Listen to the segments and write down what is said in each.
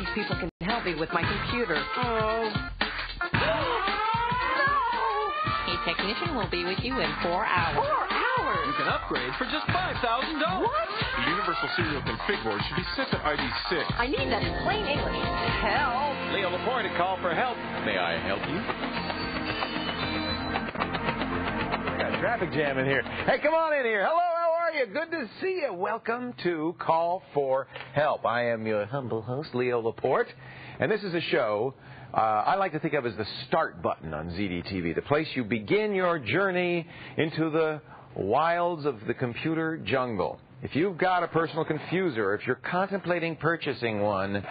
these people can help me with my computer. Oh. A technician will be with you in 4 hours. 4 hours? You can upgrade for just $5,000. What? The Universal Serial Config board should be set to ID6. I need that in plain English. Help. Leo Laporte, call for help. May I help you? We got a traffic jam in here. Hey, come on in here. Hello, how are you? Good to see you. Welcome to Call for Help. I am your humble host, Leo Laporte, and this is a show I like to think of as the start button on ZDTV, the place you begin your journey into the wilds of the computer jungle. If you've got a personal confuser, if you're contemplating purchasing one,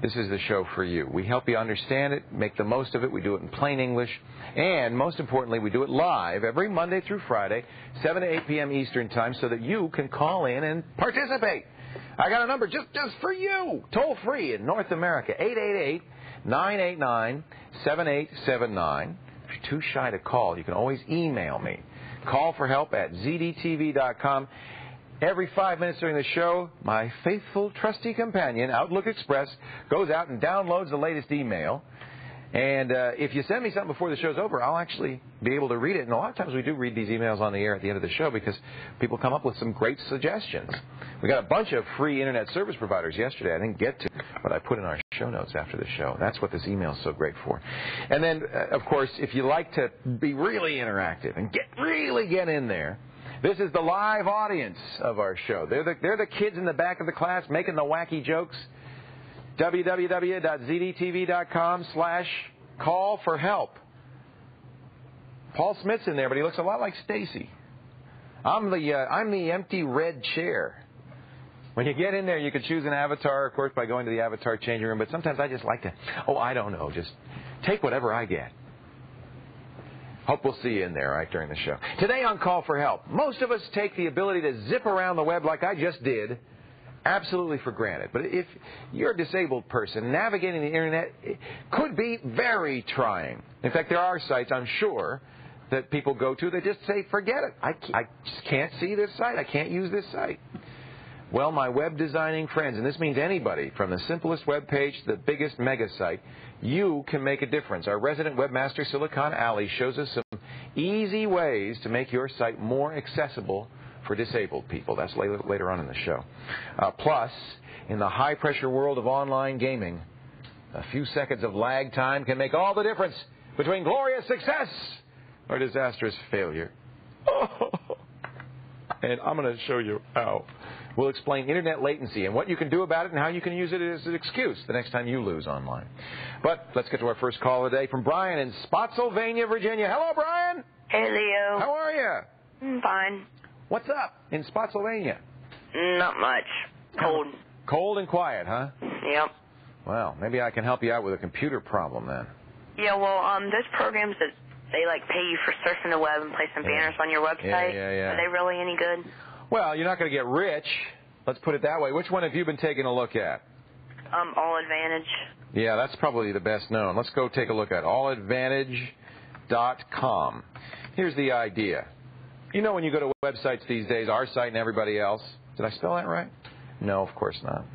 this is the show for you. We help you understand it, make the most of it. We do it in plain English. And most importantly, we do it live every Monday through Friday, 7 to 8 p.m. Eastern Time, so that you can call in and participate. I got a number just for you, toll free in North America, 888-989-7879. If you're too shy to call, you can always email me. Call for help at ZDTV.com. Every 5 minutes during the show, my faithful, trusty companion, Outlook Express, goes out and downloads the latest email. And if you send me something before the show's over, I'll actually be able to read it. And a lot of times we do read these emails on the air at the end of the show because people come up with some great suggestions. We got a bunch of free Internet service providers yesterday I didn't get to, but I put in our show notes after the show. That's what this email is so great for. And then, of course, if you like to be really interactive and really get in there, this is the live audience of our show. They're the kids in the back of the class making the wacky jokes. www.zdtv.com/call for help. Paul Smith's in there, but he looks a lot like Stacy. I'm the empty red chair. When you get in there, you can choose an avatar, of course, by going to the avatar changing room. But sometimes I just like to, I don't know, just take whatever I get. Hope we'll see you in there, right, during the show. Today on Call for Help, most of us take the ability to zip around the web like I just did absolutely for granted. But if you're a disabled person, navigating the Internet could be very trying. In fact, there are sites, I'm sure, that people go to that just say, forget it. I just can't see this site. I can't use this site. Well, my web designing friends, and this means anybody, from the simplest web page to the biggest mega site, you can make a difference. Our resident webmaster, Silicon Alley, shows us some easy ways to make your site more accessible for disabled people. That's later on in the show. Plus, in the high-pressure world of online gaming, a few seconds of lag time can make all the difference between glorious success or disastrous failure. And I'm going to show you how. We'll explain Internet latency and what you can do about it and how you can use it as an excuse the next time you lose online. But let's get to our first call of the day from Brian in Spotsylvania, Virginia. Hello, Brian. Hey, Leo. How are you? Fine. What's up in Spotsylvania? Not much. Cold. Cold and quiet, huh? Yep. Well, maybe I can help you out with a computer problem then. Yeah, well, there's programs that they, pay you for surfing the web and place some banners on your website. Yeah. Are they really any good? Well, you're not going to get rich. Let's put it that way. Which one have you been taking a look at? All Advantage. Yeah, that's probably the best known. Let's go take a look at alladvantage.com. Here's the idea. You know when you go to websites these days, our site and everybody else. Did I spell that right? No, of course not.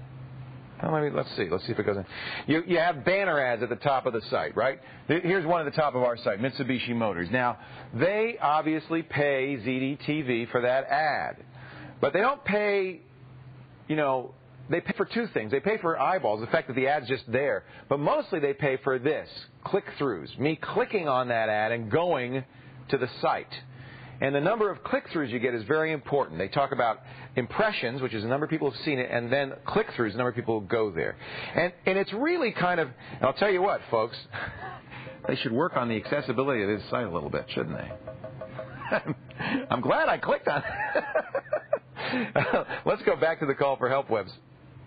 Well, let's see. Let's see if it goes in. You have banner ads at the top of the site, right? Here's one at the top of our site, Mitsubishi Motors. Now, they obviously pay ZDTV for that ad. But they don't pay, they pay for two things. They pay for eyeballs, the fact that the ad's just there. But mostly they pay for this, click-throughs, me clicking on that ad and going to the site. And the number of click-throughs you get is very important. They talk about impressions, which is the number of people who have seen it, and then click-throughs, the number of people who go there. And it's really kind of, and I'll tell you what, folks, they should work on the accessibility of this site a little bit, shouldn't they? I'm glad I clicked on it. Let's go back to the Call for Help webs.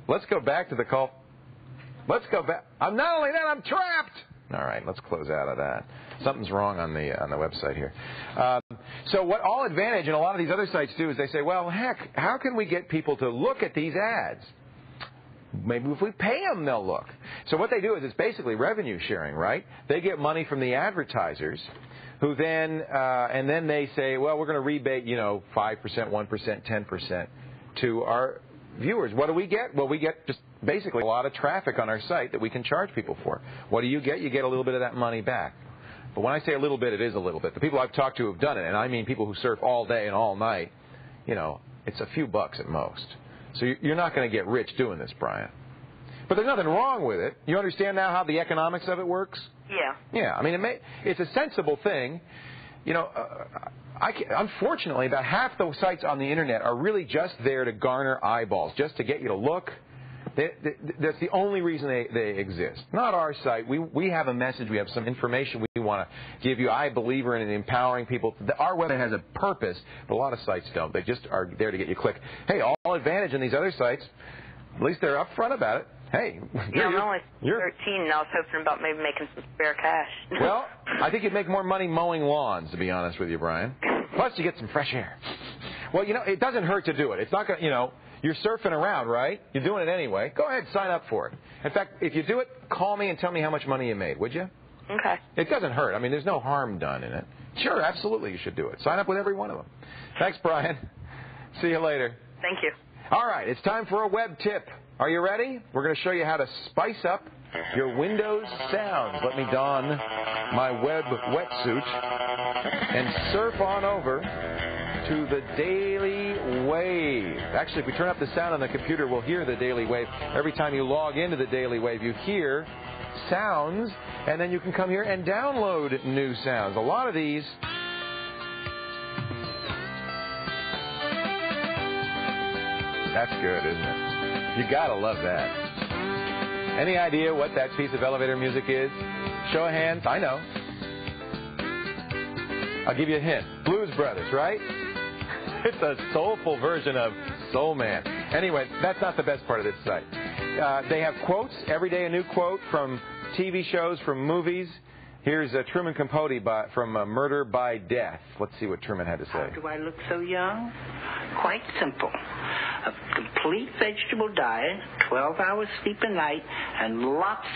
Let's go back. I'm not only that, I'm trapped. All right, let's close out of that. Something's wrong on the website here. So what All Advantage and a lot of these other sites do is they say, well, heck, how can we get people to look at these ads? Maybe if we pay them, they'll look. So what they do is it's basically revenue sharing, right? They get money from the advertisers, who then and then they say, well, we're going to rebate, 5%, 1%, 10% to our viewers. What do we get? Well, we get just basically a lot of traffic on our site that we can charge people for. What do you get? You get a little bit of that money back. But when I say a little bit, it is a little bit. The people I've talked to have done it, and I mean people who surf all day and all night, it's a few bucks at most. So you're not going to get rich doing this, Brian. But there's nothing wrong with it. You understand now how the economics of it works? Yeah. Yeah, I mean, it's a sensible thing. Unfortunately, about half the sites on the Internet are really just there to garner eyeballs, just to get you to look. That's the only reason they exist. Not our site. We have a message. We have some information we want to give you. I believe in empowering people. Our website has a purpose, but a lot of sites don't. They just are there to get you to click. Hey, all advantage in these other sites, at least they're upfront about it. Hey, I'm only 13, and I was hoping about maybe making some spare cash. Well, I think you'd make more money mowing lawns, to be honest with you, Brian. Plus, you get some fresh air. Well, it doesn't hurt to do it. It's not going to, you're surfing around, right? You're doing it anyway. Go ahead, sign up for it. In fact, if you do it, call me and tell me how much money you made, would you? Okay. It doesn't hurt. I mean, there's no harm done in it. Sure, absolutely, you should do it. Sign up with every one of them. Thanks, Brian. See you later. Thank you. All right, it's time for a web tip. Are you ready? We're going to show you how to spice up your Windows sounds. Let me don my web wetsuit and surf on over to the Daily Wave. Actually, if we turn up the sound on the computer, we'll hear the Daily Wave. Every time you log into the Daily Wave, you hear sounds, and then you can come here and download new sounds. A lot of these... That's good, isn't it? You gotta love that. Any idea what that piece of elevator music is? Show of hands. I know. I'll give you a hint. Blues Brothers, right? It's a soulful version of Soul Man. Anyway, that's not the best part of this site. They have quotes. Every day a new quote from TV shows, from movies. Here's Truman Capote from Murder by Death. Let's see what Truman had to say. How do I look so young? Quite simple. A complete vegetable diet, 12 hours sleep a night, and lots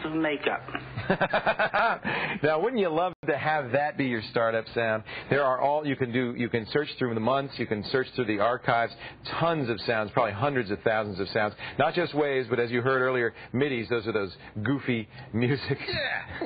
of makeup. Now, wouldn't you love to have that be your startup sound? There are all you can do. You can search through the months. You can search through the archives. Tons of sounds, probably hundreds of thousands of sounds. Not just waves, but as you heard earlier, MIDIs. Those are those goofy music. Who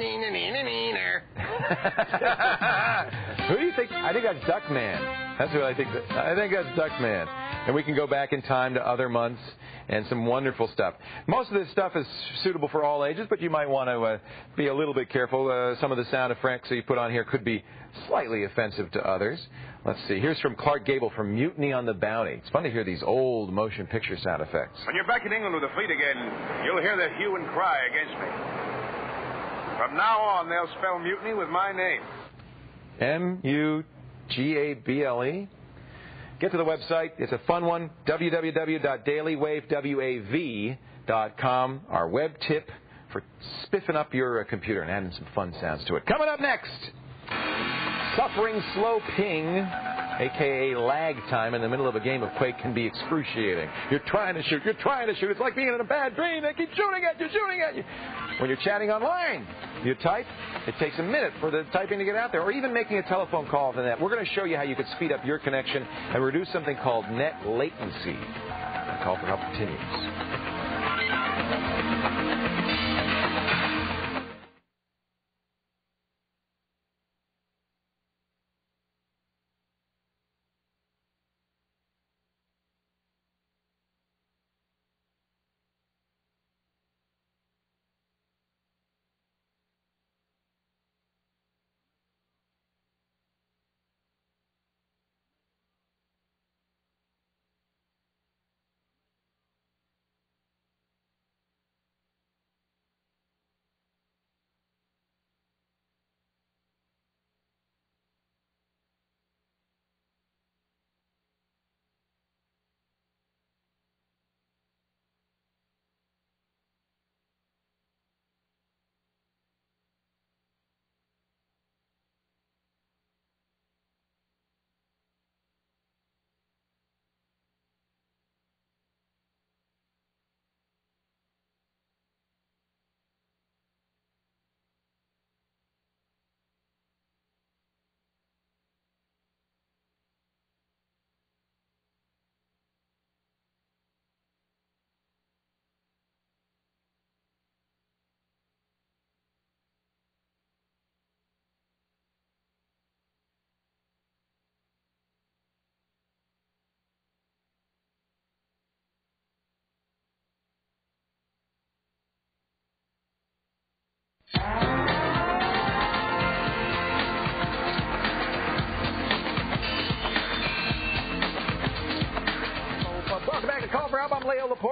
do you think? I think that's Duckman. That's what I think. I think that's Duckman. And we can go back in time to other months and some wonderful stuff. Most of this stuff is suitable for all ages, but you might want to be a little bit careful. Some of the sound effects that you put on here could be slightly offensive to others. Let's see. Here's from Clark Gable from Mutiny on the Bounty. It's fun to hear these old motion picture sound effects. When you're back in England with the fleet again, you'll hear the hue and cry against me. From now on, they'll spell mutiny with my name. M-U-G-A-B-L-E. Get to the website. It's a fun one. www.dailywavewav.com. Our web tip for spiffing up your computer and adding some fun sounds to it. Coming up next, suffering slow ping, a.k.a. lag time in the middle of a game of Quake, can be excruciating. You're trying to shoot. It's like being in a bad dream. They keep shooting at you. When you're chatting online, you type. It takes a minute for the typing to get out there, or even making a telephone call to the net. We're going to show you how you could speed up your connection and reduce something called net latency. The call for help continues.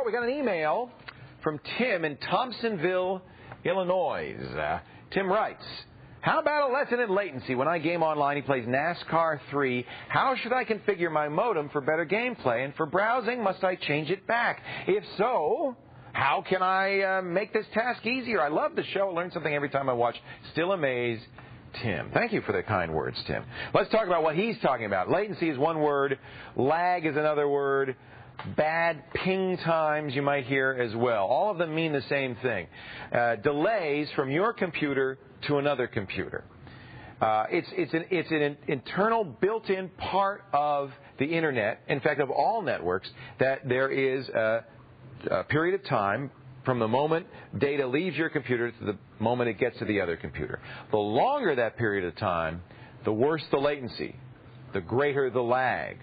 we got an email from Tim in Thompsonville, Illinois. Tim writes, how about a lesson in latency? When I game online, he plays NASCAR 3. How should I configure my modem for better gameplay? And for browsing, must I change it back? If so, how can I make this task easier? I love the show. I learn something every time I watch. Still amazed, Tim. Thank you for the kind words, Tim. Let's talk about what he's talking about. Latency is one word. Lag is another word. Bad ping times you might hear as well. All of them mean the same thing. Delays from your computer to another computer. It's an internal built-in part of the Internet, in fact, of all networks, that there is a period of time from the moment data leaves your computer to the moment it gets to the other computer. The longer that period of time, the worse the latency, the greater the lag.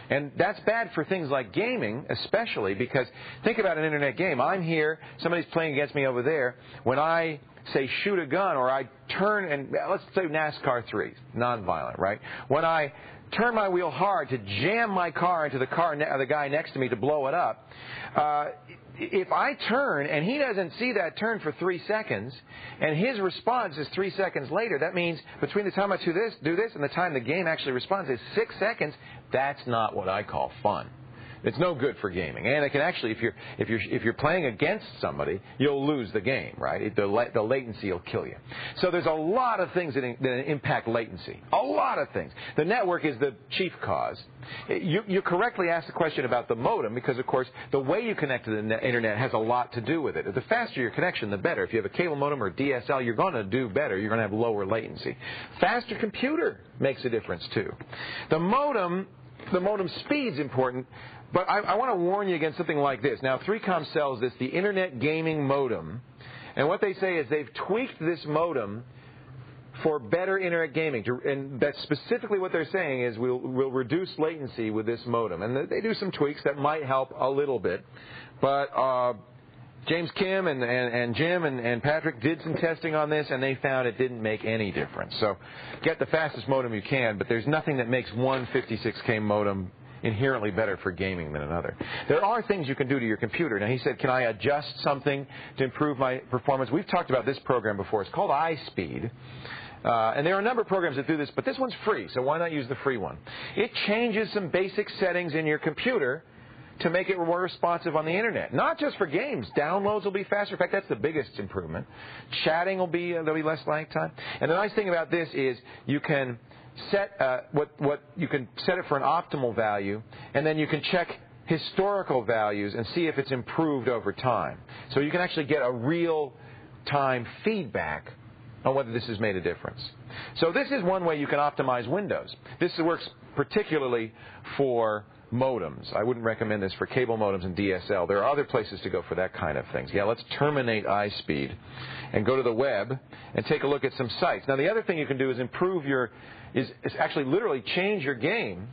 And that's bad for things like gaming, especially because think about an Internet game. I'm here, somebody's playing against me over there. When I say shoot a gun or I turn and let's say NASCAR 3, nonviolent, right? When I turn my wheel hard to jam my car into the guy next to me to blow it up, if I turn and he doesn't see that turn for 3 seconds and his response is 3 seconds later, that means between the time I do this and the time the game actually responds is 6 seconds. That's not what I call fun. It's no good for gaming, and it can actually, if you're playing against somebody, you'll lose the game, right? The latency will kill you. So there's a lot of things that impact latency. A lot of things. The network is the chief cause. You correctly asked the question about the modem because, of course, the way you connect to the Internet has a lot to do with it. The faster your connection, the better. If you have a cable modem or DSL, you're going to do better. You're going to have lower latency. Faster computer makes a difference too. The modem speed's important. But I want to warn you against something like this. Now, 3Com sells this, the Internet Gaming Modem. And what they say is they've tweaked this modem for better Internet gaming. And that's specifically what they're saying is we'll reduce latency with this modem. And they do some tweaks that might help a little bit. But James Kim and Jim and Patrick did some testing on this, and they found it didn't make any difference. So get the fastest modem you can, but there's nothing that makes one 56K modem inherently better for gaming than another. There are things you can do to your computer. Now, he said, can I adjust something to improve my performance? We've talked about this program before. It's called iSpeed. And there are a number of programs that do this, but this one's free, so why not use the free one? It changes some basic settings in your computer to make it more responsive on the Internet. Not just for games. Downloads will be faster. In fact, that's the biggest improvement. Chatting will be, there'll be less lag time. And the nice thing about this is you can set you can set it for an optimal value, and then you can check historical values and see if it's improved over time. So you can actually get a real-time feedback on whether this has made a difference. So this is one way you can optimize Windows. This works particularly for modems. I wouldn't recommend this for cable modems and DSL. There are other places to go for that kind of things. Yeah, let's terminate iSpeed and go to the web and take a look at some sites. Now, the other thing you can do is is actually literally change your game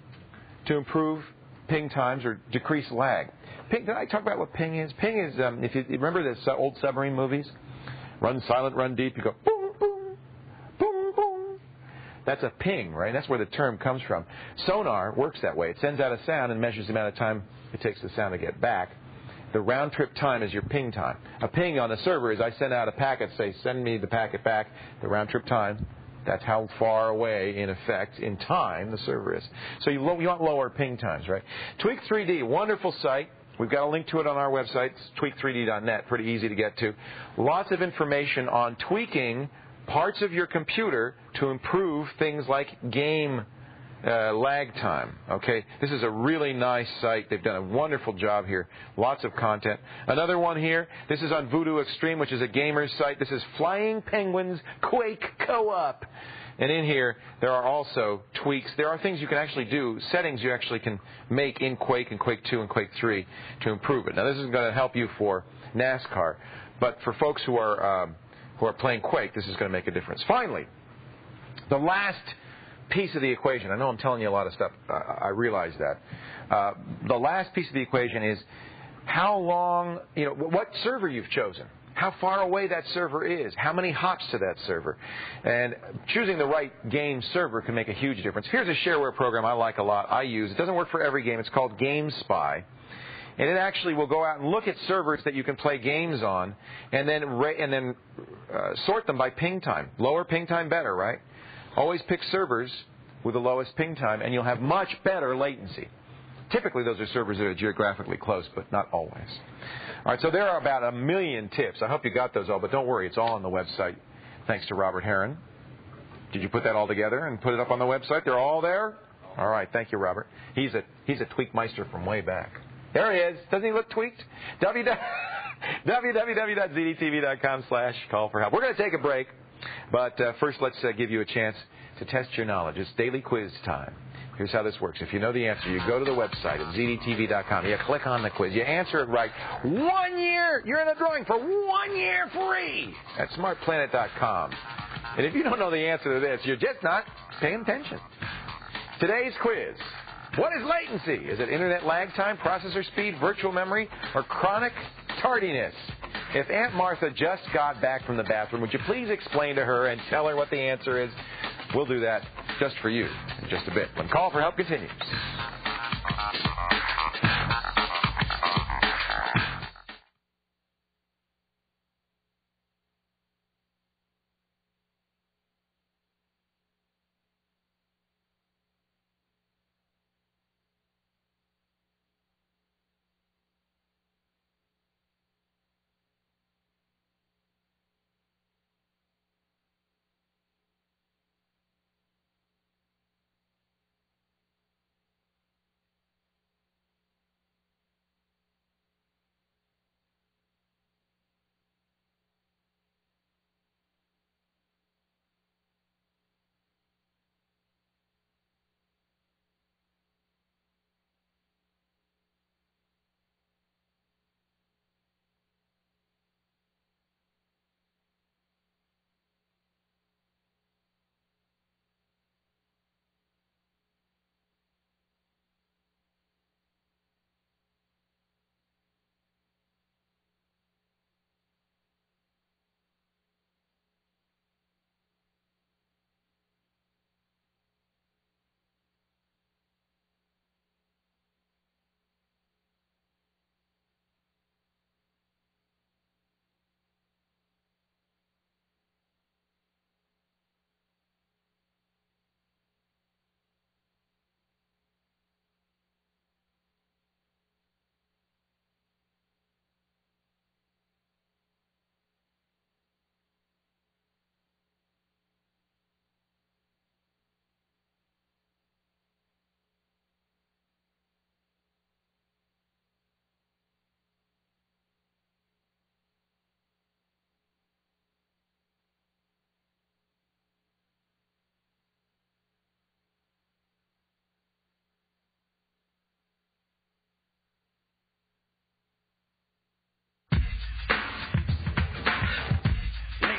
to improve ping times or decrease lag. Ping, did I talk about what ping is? Ping is, if you remember this old submarine movies, Run Silent, Run Deep, you go boom, boom, boom, boom. That's a ping, right? That's where the term comes from. Sonar works that way. It sends out a sound and measures the amount of time it takes the sound to get back. The round-trip time is your ping time. A ping on the server is I send out a packet, say, send me the packet back. The round-trip time, that's how far away, in effect, in time, the server is. So you want lower ping times, right? Tweak 3D, wonderful site. We've got a link to it on our website, tweak3d.net, pretty easy to get to. Lots of information on tweaking parts of your computer to improve things like game lag time. Okay, this is a really nice site. They've done a wonderful job here. Lots of content. Another one here. This is on Voodoo Extreme, which is a gamer's site. This is Flying Penguins Quake Co-op. And in here, there are also tweaks. There are things you can actually do, settings you actually can make in Quake and Quake 2 and Quake 3 to improve it. Now, this isn't going to help you for NASCAR, but for folks who are playing Quake, this is going to make a difference. Finally, the last piece of the equation. I know I'm telling you a lot of stuff. I realize that. The last piece of the equation is how long, what server you've chosen. How far away that server is, how many hops to that server. And choosing the right game server can make a huge difference. Here's a shareware program I like a lot, I use. It doesn't work for every game. It's called GameSpy. and it actually will go out and look at servers that you can play games on, and then sort them by ping time. Lower ping time, better, right? Always pick servers with the lowest ping time, and you'll have much better latency. Typically, those are servers that are geographically close, but not always. All right, so there are about 1 million tips. I hope you got those all, but don't worry, it's all on the website, thanks to Robert Heron. Did you put that all together and put it up on the website? They're all there? All right, thank you, Robert. He's a tweakmeister from way back. There he is. Doesn't he look tweaked? www.zdtv.com/call for help. We're going to take a break, but first let's give you a chance to test your knowledge. It's daily quiz time. Here's how this works. If you know the answer, you go to the website at zdtv.com. You click on the quiz. You answer it right. 1 year. You're in a drawing for 1 year free at smartplanet.com. And if you don't know the answer to this, you're just not paying attention. Today's quiz. What is latency? Is it internet lag time, processor speed, virtual memory, or chronic tardiness? If Aunt Martha just got back from the bathroom, would you please explain to her and tell her what the answer is? We'll do that just for you in just a bit when Call for Help continues.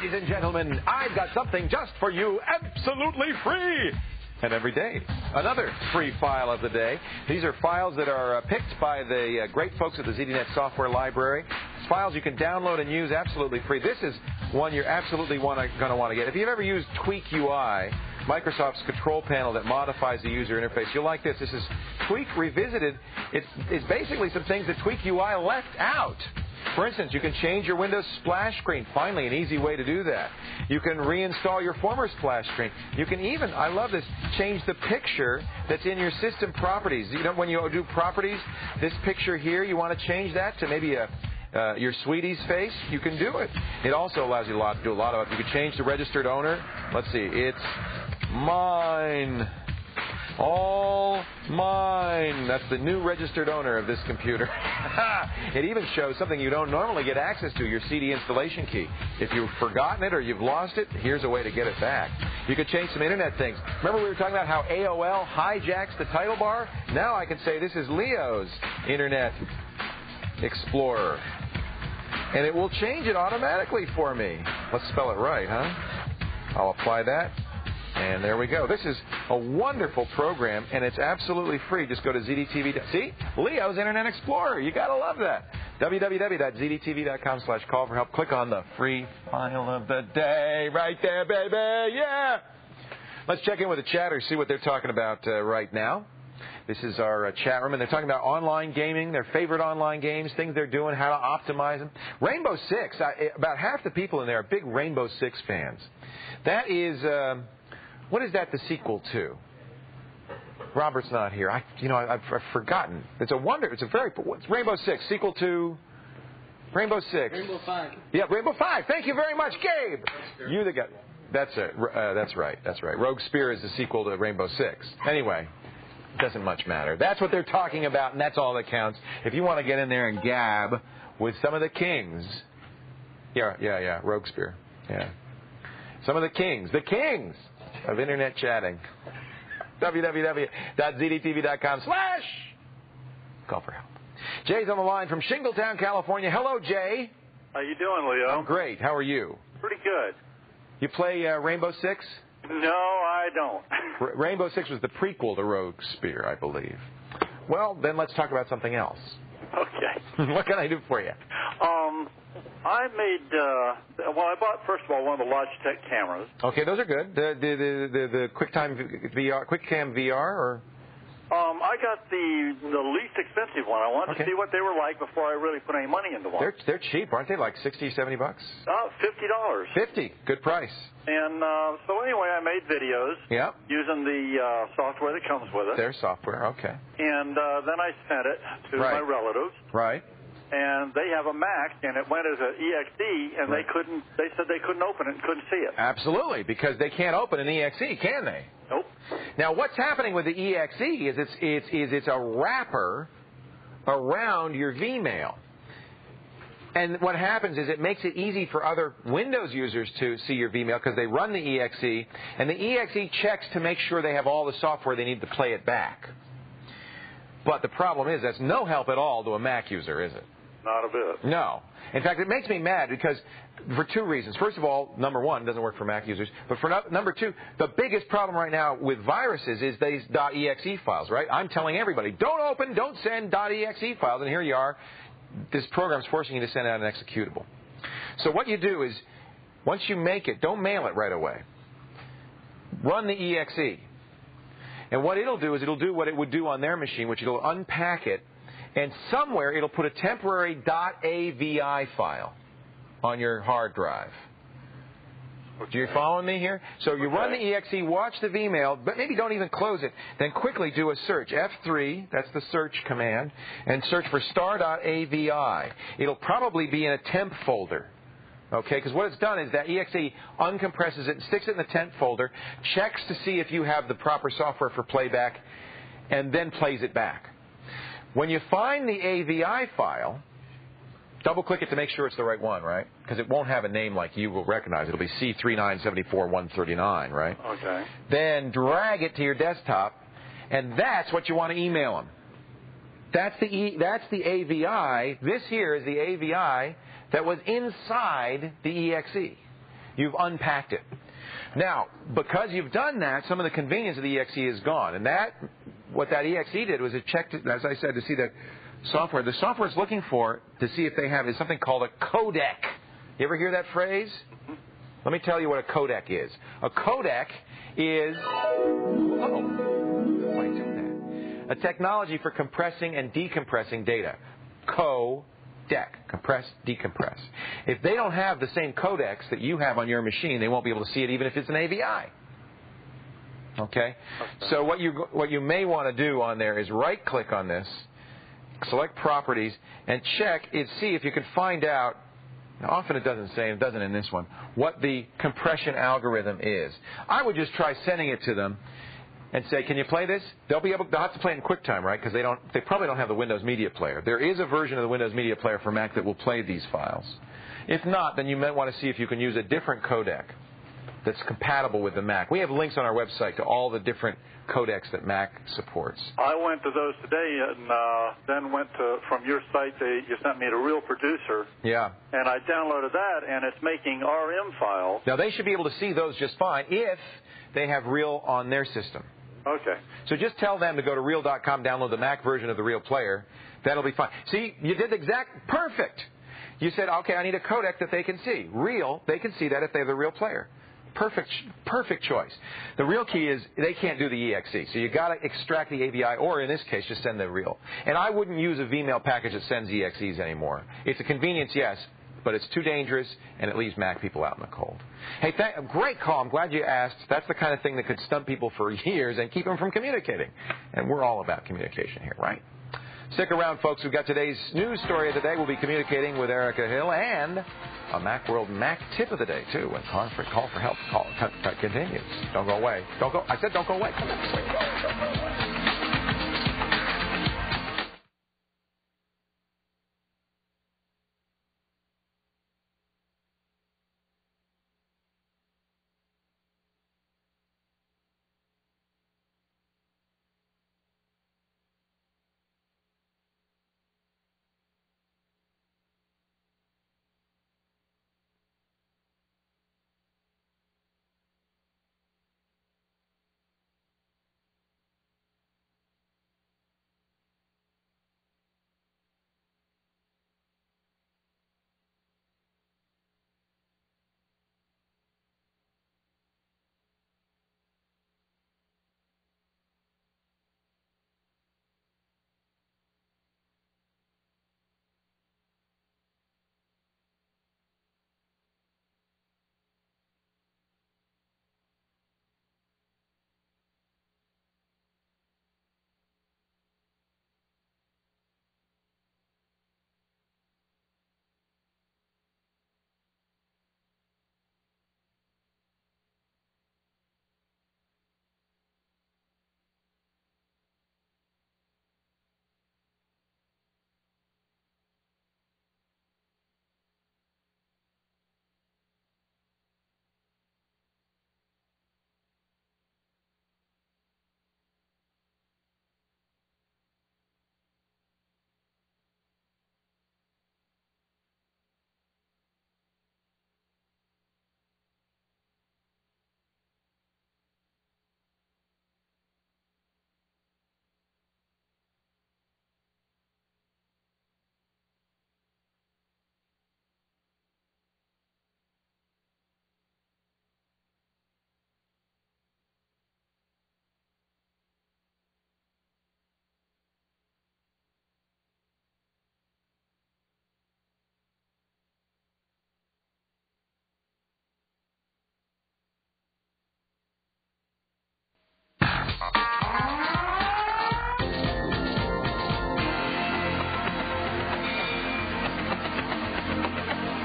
Ladies and gentlemen, I've got something just for you, absolutely free. And every day, another free file of the day. These are files that are picked by the great folks at the ZDNet Software Library. It's files you can download and use absolutely free. This is one you're absolutely going to want to get. If you've ever used Tweak UI, Microsoft's control panel that modifies the user interface, you'll like this. This is Tweak Revisited. It's basically some things that Tweak UI left out. For instance, you can change your Windows splash screen. Finally, an easy way to do that. You can reinstall your former splash screen. You can even, I love this, change the picture that's in your system properties. You know, when you do properties, this picture here, you want to change that to maybe your sweetie's face, you can do it. It also allows you to do a lot of it. You can change the registered owner. Let's see. It's mine. All mine. That's the new registered owner of this computer. It even shows something you don't normally get access to, your CD installation key. If you've forgotten it or you've lost it, here's a way to get it back. You could change some internet things. Remember we were talking about how AOL hijacks the title bar? Now I can say this is Leo's Internet Explorer. And it will change it automatically for me. Let's spell it right, huh? I'll apply that. And there we go. This is a wonderful program, and it's absolutely free. Just go to ZDTV. See? Leo's Internet Explorer. You got to love that. www.zdtv.com/call for help. Click on the free file of the day right there, baby. Yeah! Let's check in with the chatters, see what they're talking about right now. This is our chat room, and they're talking about online gaming, their favorite online games, things they're doing, how to optimize them. Rainbow Six, about half the people in there are big Rainbow Six fans. That is, what is that the sequel to? Robert's not here. I've forgotten. It's a wonder. It's Rainbow Six, sequel to Rainbow Six. Rainbow 5. Yeah, Rainbow 5. Thank you very much, Gabe. You the guy. That's it. That's right. Rogue Spear is the sequel to Rainbow Six. Anyway, it doesn't much matter. That's what they're talking about, and that's all that counts. If you want to get in there and gab with some of the kings. Yeah. Rogue Spear. Yeah. Some of the kings of Internet chatting. www.zdtv.com/call for help. Jay's on the line from Shingletown, California. Hello, Jay. How you doing, Leo? I'm great. How are you? Pretty good. You play Rainbow Six? No, I don't. Rainbow Six was the prequel to Rogue Spear, I believe. Well, then let's talk about something else. Okay. What can I do for you? I made, I bought, first of all, one of the Logitech cameras. Okay, those are good. The QuickTime VR, QuickCam VR, or? I got the least expensive one. I wanted to see what they were like before I really put any money into one. They're cheap, aren't they? Like $60, $70? $50. $50, good price. And so anyway, I made videos using the software that comes with it. Their software, okay. And then I sent it to my relatives. Right. And they have a Mac, and it went as an EXE, and they said they couldn't open it and couldn't see it. Absolutely, because they can't open an EXE, can they? Nope. Now, what's happening with the EXE is it's a wrapper around your Vmail. And what happens is it makes it easy for other Windows users to see your Vmail because they run the EXE, and the EXE checks to make sure they have all the software they need to play it back. But the problem is that's no help at all to a Mac user, is it? Not a bit. No. In fact, it makes me mad because for two reasons. First of all, number one, it doesn't work for Mac users. But for number two, the biggest problem right now with viruses is these .exe files, right? I'm telling everybody, don't send .exe files. And here you are. This program's forcing you to send out an executable. So what you do is, once you make it, don't mail it right away. Run the EXE. And what it'll do is it'll do what it would do on their machine, which it'll unpack it, and somewhere it'll put a temporary .avi file on your hard drive. Okay. Do you follow me here? So you run the EXE, watch the Vmail, but maybe don't even close it. Then quickly do a search. F3, that's the search command, and search for star.avi. It'll probably be in a temp folder. Okay, because what it's done is that EXE uncompresses it and sticks it in the temp folder, checks to see if you have the proper software for playback, and then plays it back. When you find the AVI file, double-click it to make sure it's the right one, right? Because it won't have a name like you will recognize. It'll be C3974139, right? Okay. Then drag it to your desktop, and that's what you want to email them. That's the AVI. This here is the AVI that was inside the EXE. You've unpacked it. Now, because you've done that, some of the convenience of the EXE is gone. And what that EXE did was it checked, as I said, to see that software. The software it's looking for to see if they have is something called a codec. You ever hear that phrase? Let me tell you what a codec is. A codec is a technology for compressing and decompressing data. Compress, decompress. If they don't have the same codecs that you have on your machine, they won't be able to see it even if it's an AVI. Okay? So what you may want to do on there is right-click on this, select Properties, and check and see if you can find out. Now, often it doesn't say, it doesn't in this one, what the compression algorithm is. I would just try sending it to them and say, can you play this? They'll have to play it in QuickTime, right? Because they probably don't have the Windows Media Player. There is a version of the Windows Media Player for Mac that will play these files. If not, then you might want to see if you can use a different codec that's compatible with the Mac. We have links on our website to all the different codecs that Mac supports. I went to those today and then went to, from your site, you sent me to Real Producer. Yeah. And I downloaded that, and it's making RM files. Now, they should be able to see those just fine if they have Real on their system. Okay. So just tell them to go to Real.com, download the Mac version of the Real Player. That'll be fine. See, you did perfect. You said, okay, I need a codec that they can see. Real, they can see that if they have the Real Player. Perfect choice. The real key is they can't do the EXE. So you got to extract the AVI, or in this case, just send the real. And I wouldn't use a VMail package that sends EXEs anymore. It's a convenience, yes, but it's too dangerous, and it leaves Mac people out in the cold. Hey, great call. I'm glad you asked. That's the kind of thing that could stump people for years and keep them from communicating. And we're all about communication here, right? Stick around, folks. We've got today's news story of the day. We'll be communicating with Erica Hill and a Macworld Mac tip of the day, too. When call for help continues. Don't go away. Don't go. I said don't go away. Come on.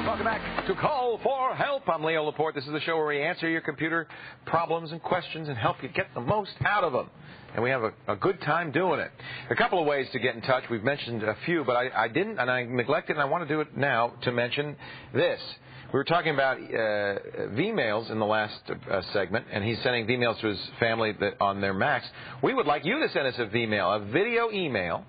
Welcome back to Call for Help. I'm Leo Laporte. This is the show where we answer your computer problems and questions and help you get the most out of them. And we have a good time doing it. A couple of ways to get in touch. We've mentioned a few, but I didn't, and I neglected, and I want to do it now to mention this. We were talking about V-mails in the last segment, and he's sending V-mails to his family on their Macs. We would like you to send us a V-mail, a video email.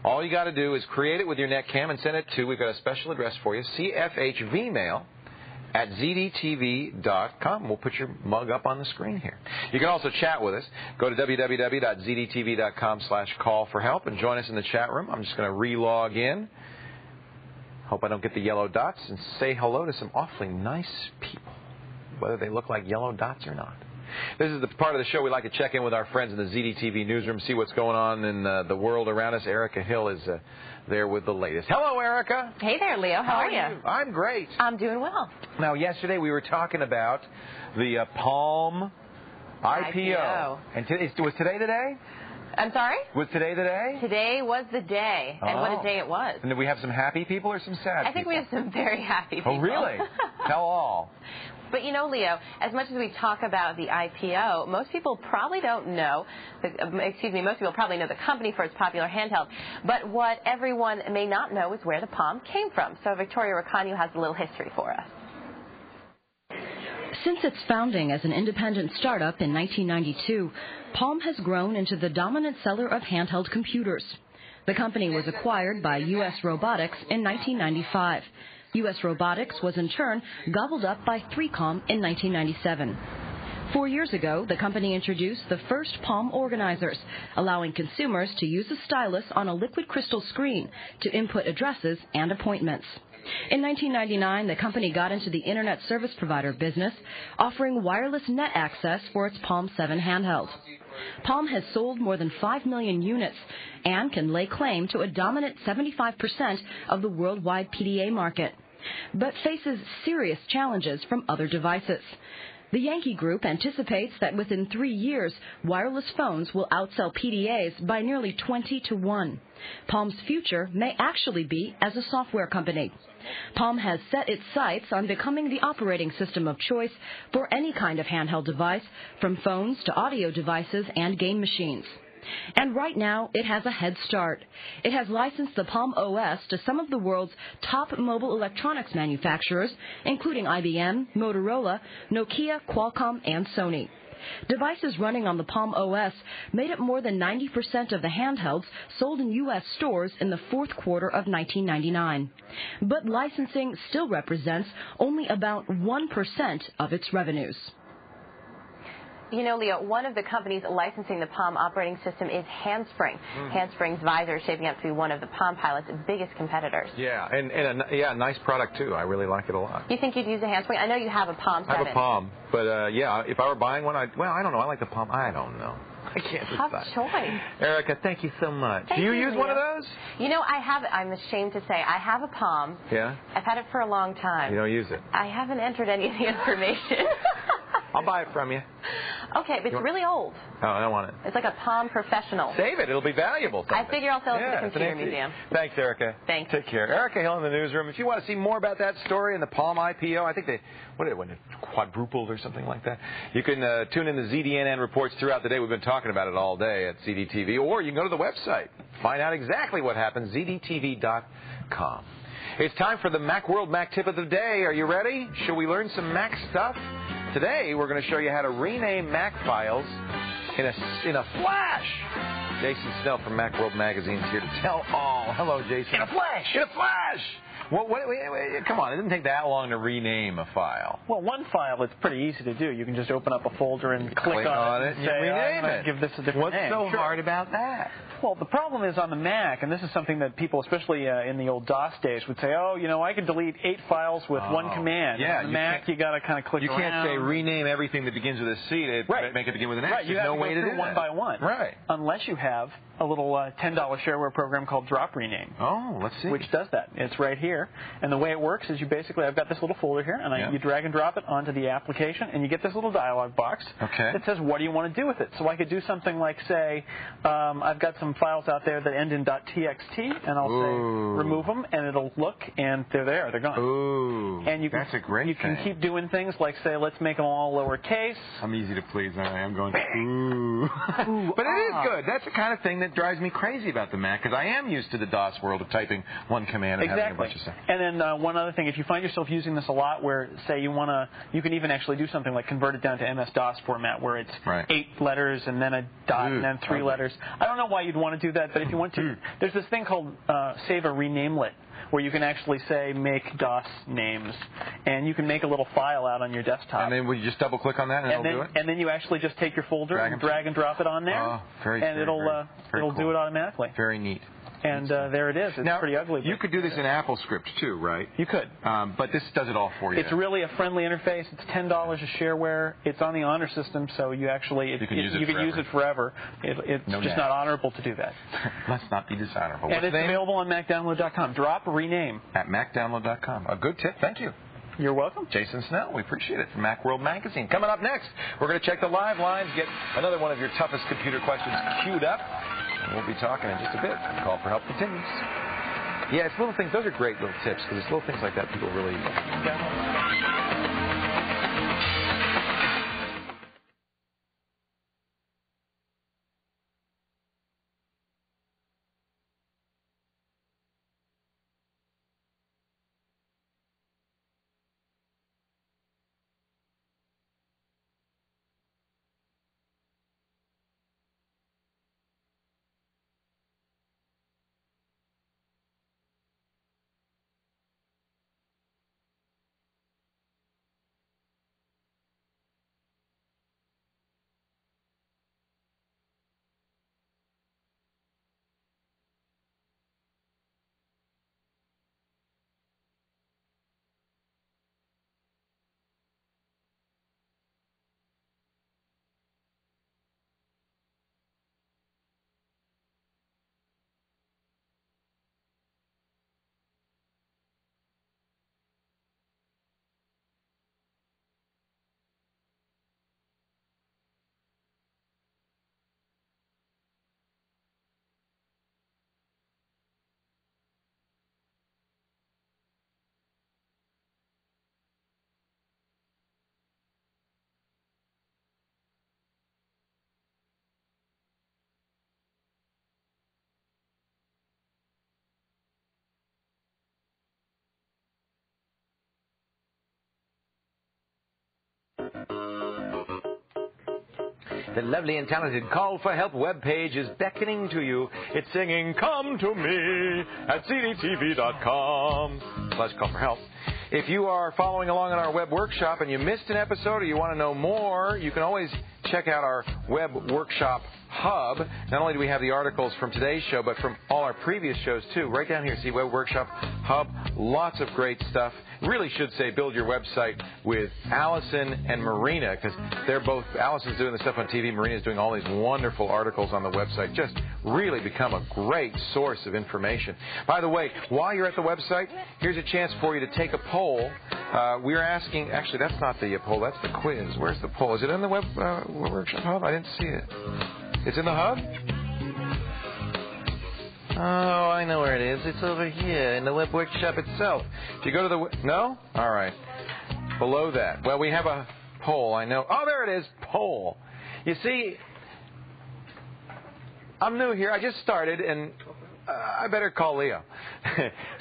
All you got to do is create it with your netcam and send it to, we've got a special address for you, cfhvmail@zdtv.com. We'll put your mug up on the screen here. You can also chat with us. Go to www.zdtv.com/call-for-help and join us in the chat room. I'm just going to re-log in. Hope I don't get the yellow dots, and say hello to some awfully nice people, whether they look like yellow dots or not. This is the part of the show we like to check in with our friends in the ZDTV newsroom, see what's going on in the world around us. Erica Hill is there with the latest. Hello, Erica. Hey there, Leo. How are you? I'm great. I'm doing well. Now, yesterday we were talking about the Palm IPO. And was today the day? I'm sorry? Was today the day? Today was the day. And what a day it was. And did we have some happy people or some sad people? I think we have some very happy people. Oh, really? Tell all. But, you know, Leo, as much as we talk about the IPO, most people probably don't know, most people probably know the company for its popular handheld, but what everyone may not know is where the Palm came from. So Victoria Racanio has a little history for us. Since its founding as an independent startup in 1992, Palm has grown into the dominant seller of handheld computers. The company was acquired by U.S. Robotics in 1995. U.S. Robotics was in turn gobbled up by 3Com in 1997. 4 years ago, the company introduced the first Palm organizers, allowing consumers to use a stylus on a liquid crystal screen to input addresses and appointments. In 1999, the company got into the Internet service provider business, offering wireless net access for its Palm 7 handheld. Palm has sold more than 5 million units and can lay claim to a dominant 75% of the worldwide PDA market, but faces serious challenges from other devices. The Yankee Group anticipates that within 3 years, wireless phones will outsell PDAs by nearly 20-1. Palm's future may actually be as a software company. Palm has set its sights on becoming the operating system of choice for any kind of handheld device, from phones to audio devices and game machines. And right now, it has a head start. It has licensed the Palm OS to some of the world's top mobile electronics manufacturers, including IBM, Motorola, Nokia, Qualcomm, and Sony. Devices running on the Palm OS made up more than 90% of the handhelds sold in U.S. stores in the fourth quarter of 1999. But licensing still represents only about 1% of its revenues. You know, Leo, one of the companies licensing the Palm operating system is Handspring. Handspring's visor is shaping up to be one of the Palm Pilot's biggest competitors. Yeah, and a nice product, too. I really like it a lot. You think you'd use a Handspring? I know you have a Palm 7. I have a Palm, but yeah, if I were buying one, I don't know. I like the Palm. I don't know. I can't decide. Tough choice. Erica, thank you so much. Thank Do you you, use Leo. one of those? You know, I'm ashamed to say, I have a Palm. Yeah? I've had it for a long time. You don't use it? I haven't entered any of the information. I'll buy it from you. Okay, but it's really old. Oh, I don't want it. It's like a Palm Professional. Save it. It'll be valuable someday. I figure I'll sell it to the Computer Museum. Thanks, Erica. Thanks. Take care. Erica Hill in the newsroom. If you want to see more about that story and the Palm IPO, I think when it quadrupled or something like that, you can tune in the ZDNN reports throughout the day. We've been talking about it all day at ZDTV, or you can go to the website. Find out exactly what happens, ZDTV.com. It's time for the Macworld Mac tip of the day. Are you ready? Shall we learn some Mac stuff? Today, we're going to show you how to rename Mac files in a flash. Jason Snell from Macworld Magazine is here to tell all. Hello, Jason. In a flash. In a flash. Well, wait, come on. It didn't take that long to rename a file. Well, one file, it's pretty easy to do. You can just open up a folder and click on it and say, rename it. Give this a different name. What's so hard about that? Well, the problem is on the Mac, and this is something that people, especially in the old DOS days, would say, oh, you know, I could delete 8 files with one command. Yeah, on the Mac, you got to kind of click around. You can't say rename everything that begins with a C to make it begin with an X. Right, There's no way to do that. One by one. Right. Unless you have a little $10 shareware program called Drop Rename. Oh, let's see. Which does that. It's right here. And the way it works is you basically, I've got this little folder here, and you drag and drop it onto the application, and you get this little dialog box that says, what do you want to do with it? So I could do something like, say, I've got some files out there that end in .txt, and I'll say remove them, and it'll look, and they're there. They're gone. Ooh, and you can, that's a great thing. You can keep doing things like, say, let's make them all lowercase. I'm easy to please. I am going, ooh. But it is good. That's the kind of thing that drives me crazy about the Mac, because I am used to the DOS world of typing one command and having a bunch of stuff. And then one other thing, if you find yourself using this a lot where, say, you can even actually do something like convert it down to MS-DOS format where it's 8 letters and then a dot and then 3 letters. I don't know why you'd want to do that, but if you want to, there's this thing called Save a Renamelet, where you can actually say make DOS names, and you can make a little file out on your desktop. And then will you just double click on that and it'll do it? And then you actually just take your folder and drag and drop it on there, and it'll do it automatically. Very neat. And there it is. It's pretty ugly. You could do this in AppleScript too, right? You could. But this does it all for you. It's really a friendly interface. It's $10 a shareware. It's on the honor system, so you actually you can use it forever. It's just not honorable to do that. Let's not be dishonorable. And it's available on MacDownload.com. Drop rename at MacDownload.com. A good tip. Thank you. You're welcome. Jason Snell, we appreciate it, from Macworld Magazine. Coming up next, we're going to check the live lines, get another one of your toughest computer questions queued up. And we'll be talking in just a bit. Call for help continues. Yeah, it's little things. Those are great little tips, because it's little things like that people really... The lovely and talented Call for Help webpage is beckoning to you. It's singing, "Come to me" at ZDTV.com/call for help. If you are following along on our web workshop and you missed an episode or you want to know more, you can always check out our web workshop hub. Not only do we have the articles from today's show, but from all our previous shows, too. Right down here, see Web Workshop Hub. Lots of great stuff. Really should say build your website with Allison and Marina, because they're both, Allison's doing the stuff on TV, Marina's doing all these wonderful articles on the website. Just really become a great source of information. By the way, while you're at the website, here's a chance for you to take a poll. We're asking, actually, that's not the poll, that's the quiz. Where's the poll? Is it in the Web Workshop Hub? I didn't see it. It's in the hub? Oh, I know where it is. It's over here in the web workshop itself. If you go to the... No? All right. Below that. Well, we have a poll, I know. Oh, there it is. Poll. You see, I'm new here. I just started, and I better call Leo.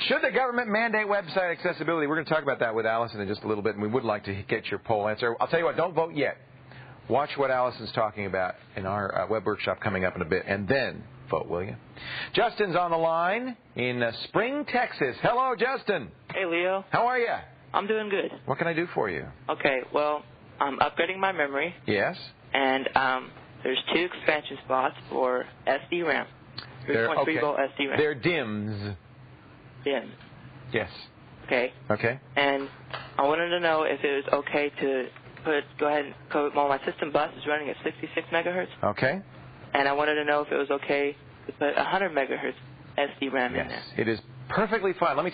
Should the government mandate website accessibility? We're going to talk about that with Allison in just a little bit, and we would like to get your poll answer. I'll tell you what, don't vote yet. Watch what Allison's talking about in our web workshop coming up in a bit, and then vote, will you? Justin's on the line in Spring, Texas. Hello, Justin. Hey, Leo. How are you? I'm doing good. What can I do for you? Okay, well, I'm upgrading my memory. Yes. And there's 2 expansion slots for SD RAM. 3.3 volt SD RAM. They're DIMMs. DIMMs. Yes. Okay. Okay. And I wanted to know if it was okay to go ahead and well, my system bus is running at 66 megahertz. Okay. And I wanted to know if it was okay to put 100 megahertz SD RAM in there. It is perfectly fine. Let me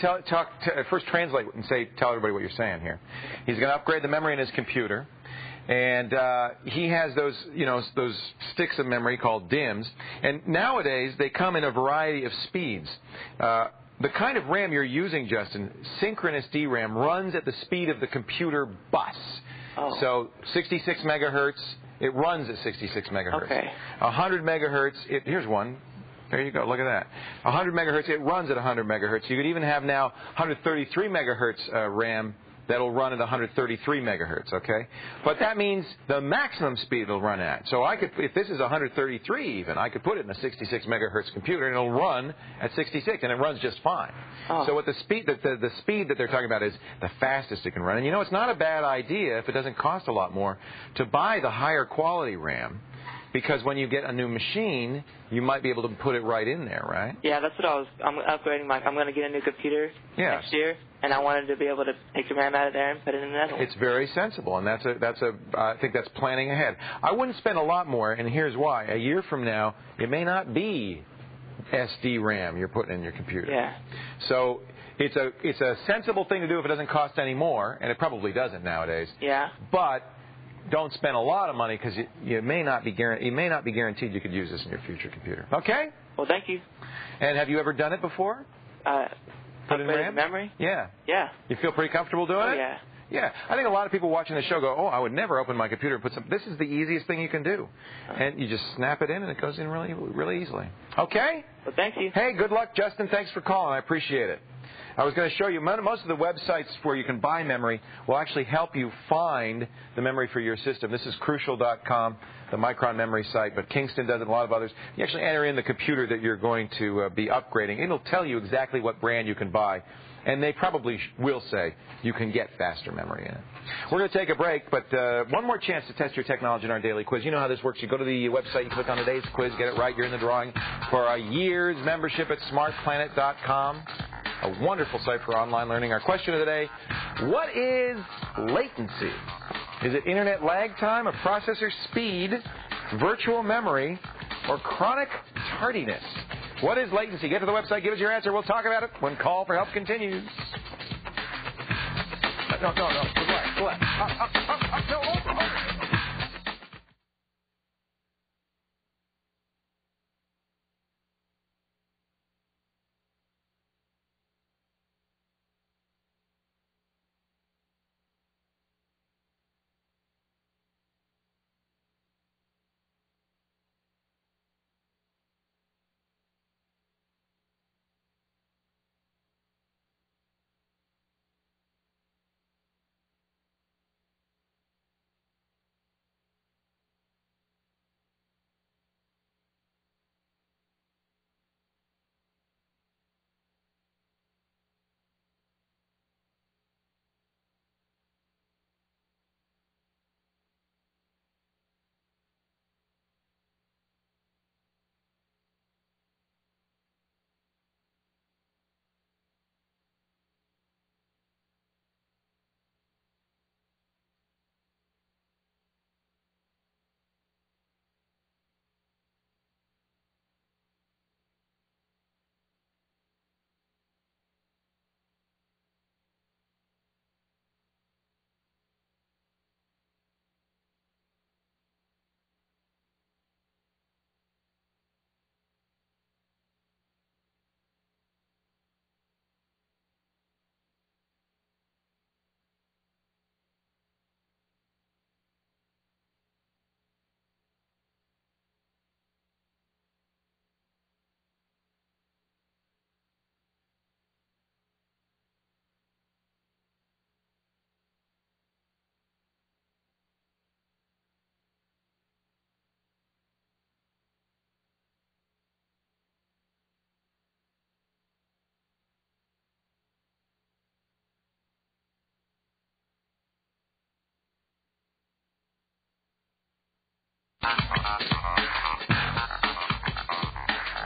first translate and tell everybody what you're saying here. He's going to upgrade the memory in his computer, and he has those sticks of memory called DIMMs. And nowadays they come in a variety of speeds. The kind of RAM you're using, Justin, synchronous DRAM, runs at the speed of the computer bus. Oh. So 66 megahertz, it runs at 66 megahertz. Okay. 100 megahertz, here's one. There you go, look at that. 100 megahertz, it runs at 100 megahertz. You could even have now 133 megahertz RAM that'll run at 133 megahertz, okay? But that means the maximum speed it'll run at. So I could, if this is 133 even, I could put it in a 66 megahertz computer and it'll run at 66, and it runs just fine. Oh. So what the speed that they're talking about is the fastest it can run. And you know, it's not a bad idea if it doesn't cost a lot more to buy the higher quality RAM. Because when you get a new machine, you might be able to put it right in there, right? Yeah, that's what I'm upgrading I'm going to get a new computer next year, and I wanted to be able to take the RAM out of there and put it in another one. It's very sensible, and I think that's planning ahead. I wouldn't spend a lot more, and here's why. A year from now, it may not be SD RAM you're putting in your computer. Yeah. So it's a sensible thing to do if it doesn't cost any more, and it probably doesn't nowadays. Yeah. But don't spend a lot of money because you may not be guaranteed you could use this in your future computer. Okay? Well, thank you. And have you ever done it before? Put in RAM? Memory? Yeah. Yeah. You feel pretty comfortable doing it? Yeah. Yeah. I think a lot of people watching the show go, "Oh, I would never open my computer and put some." This is the easiest thing you can do, and you just snap it in, and it goes in really, really easily. Okay? Well, thank you. Hey, good luck, Justin. Thanks for calling. I appreciate it. I was going to show you, most of the websites where you can buy memory will actually help you find the memory for your system. This is Crucial.com, the Micron memory site, but Kingston does it, a lot of others. You actually enter in the computer that you're going to be upgrading. It'll tell you exactly what brand you can buy, and they probably will say you can get faster memory in it. We're going to take a break, but one more chance to test your technology in our daily quiz. You know how this works. You go to the website, you click on today's quiz, get it right, you're in the drawing for a year's membership at smartplanet.com. A wonderful site for online learning. Our question of the day, what is latency? Is it internet lag time, or processor speed, virtual memory, or chronic tardiness? What is latency? Get to the website, give us your answer. We'll talk about it when Call for Help continues. No. Go left. No, over.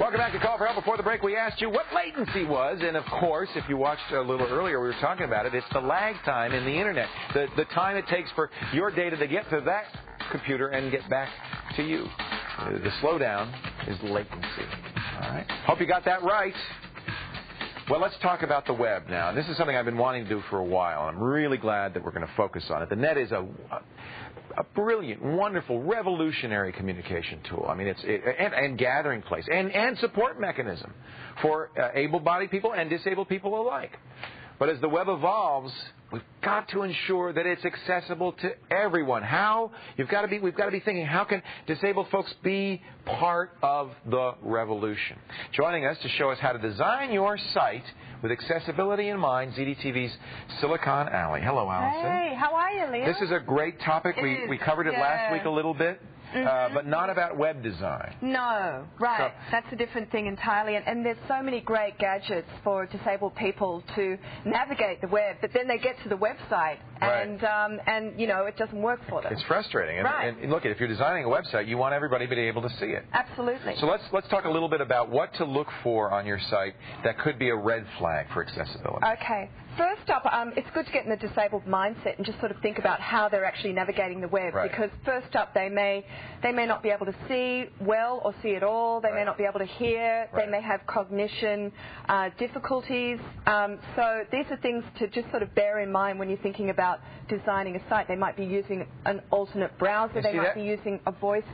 Welcome back to Call for Help. Before the break, we asked you what latency was. And, of course, if you watched a little earlier, we were talking about it. It's the lag time in the Internet, the time it takes for your data to get to that computer and get back to you. The slowdown is latency. All right. Hope you got that right. Well, let's talk about the web now. This is something I've been wanting to do for a while. I'm really glad that we're going to focus on it. The net is a brilliant, wonderful, revolutionary communication tool. I mean, and gathering place and support mechanism for able-bodied people and disabled people alike. But as the web evolves, we've got to ensure that it's accessible to everyone. How? We've got to be thinking, how can disabled folks be part of the revolution? Joining us to show us how to design your site with accessibility in mind, ZDTV's Silicon Alley. Hello, Allison. Hey, how are you, Leo? This is a great topic. We covered it last week a little bit. But not about web design. No, right. That's a different thing entirely. And there's so many great gadgets for disabled people to navigate the web, but then they get to the website and you know, it doesn't work for them. It's frustrating. And look, if you're designing a website, you want everybody to be able to see it. Absolutely. So let's talk a little bit about what to look for on your site that could be a red flag for accessibility. Okay. First up, it's good to get in the disabled mindset and just sort of think about how they're actually navigating the web. Because first up, they may not be able to see well or see at all. They may not be able to hear. They may have cognition difficulties. So these are things to just sort of bear in mind when you're thinking about designing a site. They might be using an alternate browser. They might be using a voice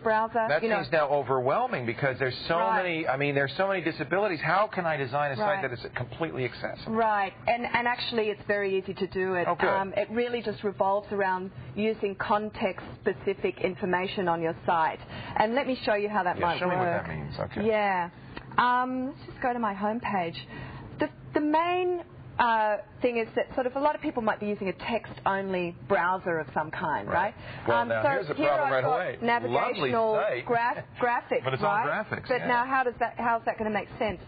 browser. That seems now overwhelming because there's so many. I mean, there's so many disabilities. How can I design a site that is completely accessible? Right, and actually, it's very easy to do it. Oh, good. It really just revolves around using context-specific information on your site. And let me show you how that might work. Show me what that means. Okay. Yeah. Let's just go to my homepage. The main thing is that sort of a lot of people might be using a text-only browser of some kind, right? Well, now here's the problem right away. Navigational graphics, but it's all graphics. But now how's that going to make sense?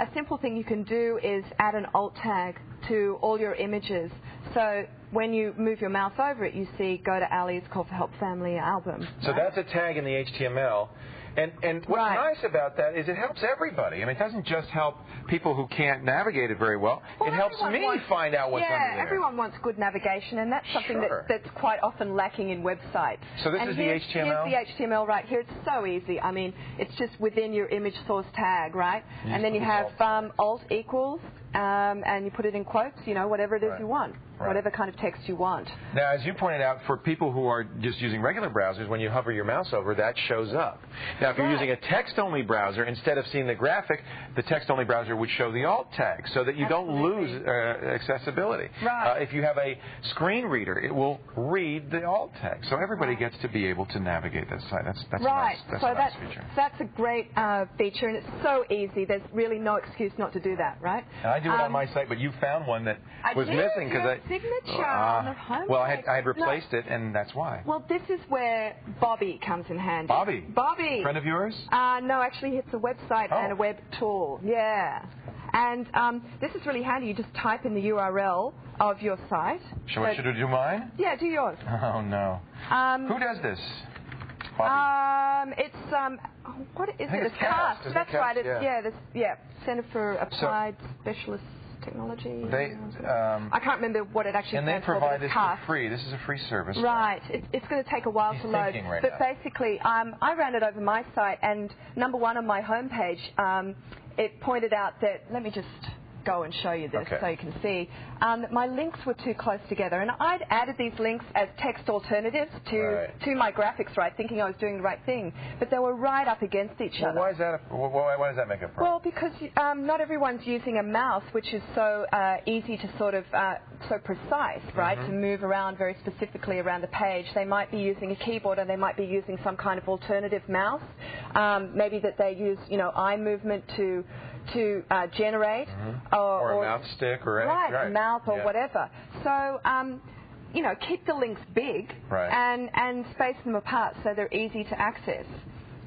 A simple thing you can do is add an alt tag to all your images. So when you move your mouse over it, you see Go to Ali's Call for Help Family album. So that's a tag in the HTML. And what's nice about that is it helps everybody. I mean, it doesn't just help people who can't navigate it very well. It helps me find out what's under there. Yeah, everyone wants good navigation, and that's something that's quite often lacking in websites. So this is the HTML? Here's the HTML right here. It's so easy. I mean, it's just within your image source tag, right? And then you have alt equals, and you put it in quotes, you know, whatever it is you want. Whatever kind of text you want. Now, as you pointed out, for people who are just using regular browsers, when you hover your mouse over, that shows up. Now, if you're using a text-only browser, instead of seeing the graphic, the text-only browser would show the alt tag so that you don't lose accessibility. If you have a screen reader, it will read the alt tag. So everybody gets to be able to navigate that site. That's a nice feature. That's a great feature, and it's so easy. There's really no excuse not to do that, right? And I do it on my site, but you found one that was missing because signature on the homepage. Well, I had replaced it, and that's why. Well, this is where Bobby comes in handy. Bobby. Friend of yours? No, actually, it's a website and a web tool. Yeah. And this is really handy. You just type in the URL of your site. Should I do mine? Yeah, do yours. Oh, no. Who does this? It's what is it? It's CAST. That's right. It's Center for Applied Specialist Technology. I can't remember what it actually stands for. And they provide this for free. This is a free service. Right. It's going to take a while to load. But basically, I ran it over my site, and number one on my homepage, it pointed out that, let me just go and show you this so you can see. My links were too close together, and I'd added these links as text alternatives to my graphics, thinking I was doing the right thing, but they were right up against each other. Why is that? Why does that make a problem? Well, because not everyone's using a mouse, which is so easy to sort of so precise, to move around very specifically around the page. They might be using a keyboard, or they might be using some kind of alternative mouse. Maybe that they use, eye movement to generate, or a mouse stick, or a mouth, or whatever. So, keep the links big and space them apart so they're easy to access.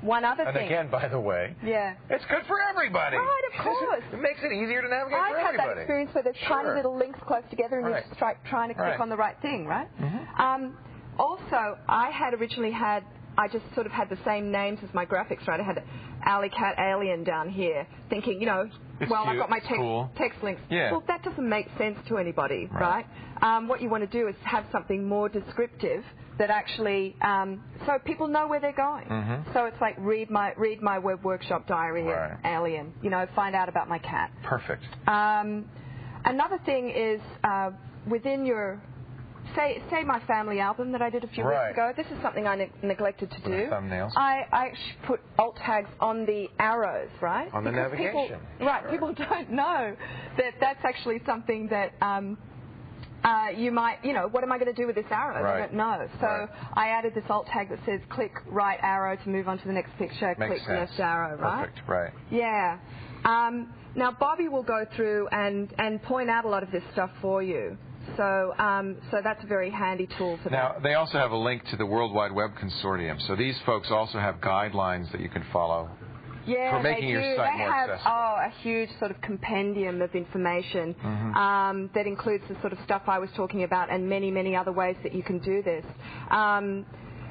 One other thing. And again, by the way, it's good for everybody. Right, of course. It makes it easier to navigate for everybody. I've had that experience where there's tiny little links close together, and you're just trying to click on the right thing, right? Also, I had originally had I just sort of had the same names as my graphics, right? I had Alley Cat Alien down here, thinking, you know, it's well, cute. I've got my Cool. text links. Yeah. Well, that doesn't make sense to anybody, right? What you want to do is have something more descriptive that actually, so people know where they're going. So it's like read my web workshop diary, Alien. You know, find out about my cat. Perfect. Another thing is within your, say my family album that I did a few weeks ago. This is something I neglected to do. Thumbnails. I actually put alt tags on the arrows, right? On the navigation. People don't know that that's actually something that you might, you know, what am I going to do with this arrow? I don't know. So I added this alt tag that says click right arrow to move on to the next picture, click left arrow, right? Perfect, right. Yeah. Now Bobby will go through and point out a lot of this stuff for you. So so that's a very handy tool for that. Now, they also have a link to the World Wide Web Consortium. So these folks also have guidelines that you can follow for making your site more accessible. A huge sort of compendium of information that includes the sort of stuff I was talking about and many, many other ways that you can do this.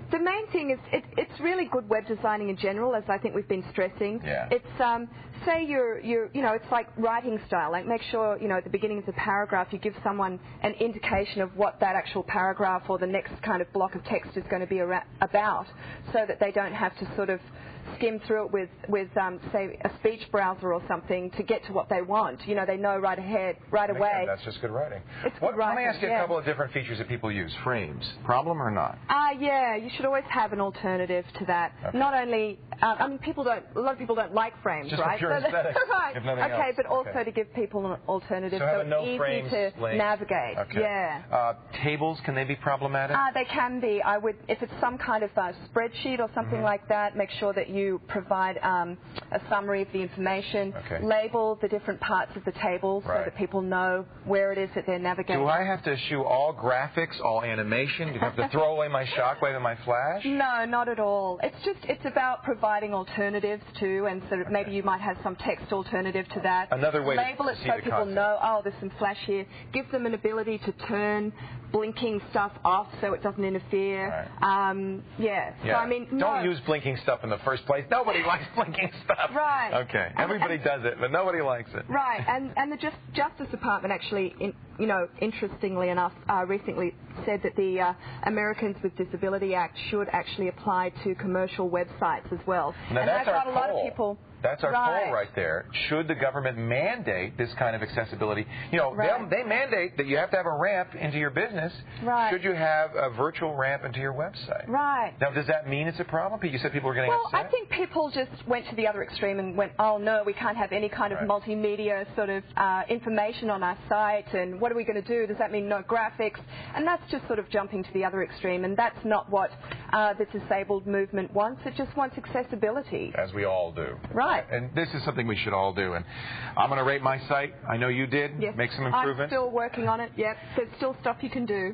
The main thing is it's really good web designing in general, as I think we've been stressing. It's say you're you know, it's like writing style. Like make sure, you know, at the beginning of the paragraph you give someone an indication of what that actual paragraph or the next kind of block of text is going to be about, so that they don't have to sort of skim through it with say a speech browser or something to get to what they want. You know, they know right away. That's just good writing. It's good writing. Let me ask you a couple of different features that people use. Frames, problem or not? Yeah, you should always have an alternative to that. Not only, I mean, a lot of people don't like frames, just right? For pure aesthetics, right. If nothing else. But also to give people an alternative, so it's easy to navigate. Tables, can they be problematic? They can be. I would, if it's some kind of spreadsheet or something like that, make sure that you provide a summary of the information, label the different parts of the table so that people know where it is that they're navigating. Do I have to eschew all graphics, all animation? Do I have to throw away my shockwave and my flash? No, not at all. It's about providing alternatives too, and sort of maybe you might have some text alternative to that. Another way label to it see so the people concept. know, oh, there's some flash here. Give them an ability to turn blinking stuff off so it doesn't interfere. So I mean, don't use blinking stuff in the first place. Nobody likes blinking stuff. Okay. Everybody does it, but nobody likes it. And the Justice Department actually, you know, interestingly enough, recently said that the Americans with Disability Act should actually apply to commercial websites as well. Now, and that's got our a lot poll. of people. That's our poll right there. Should the government mandate this kind of accessibility? You know, they mandate that you have to have a ramp into your business. Should you have a virtual ramp into your website? Now, does that mean it's a problem? You said people were getting upset? Well, I think people just went to the other extreme and went, oh, no, we can't have any kind of multimedia sort of information on our site, and what are we going to do? Does that mean no graphics? And that's just sort of jumping to the other extreme, and that's not what the disabled movement wants. It just wants accessibility. As we all do. And this is something we should all do. And I'm going to rate my site. I know you did. Make some improvements. I'm still working on it. There's still stuff you can do.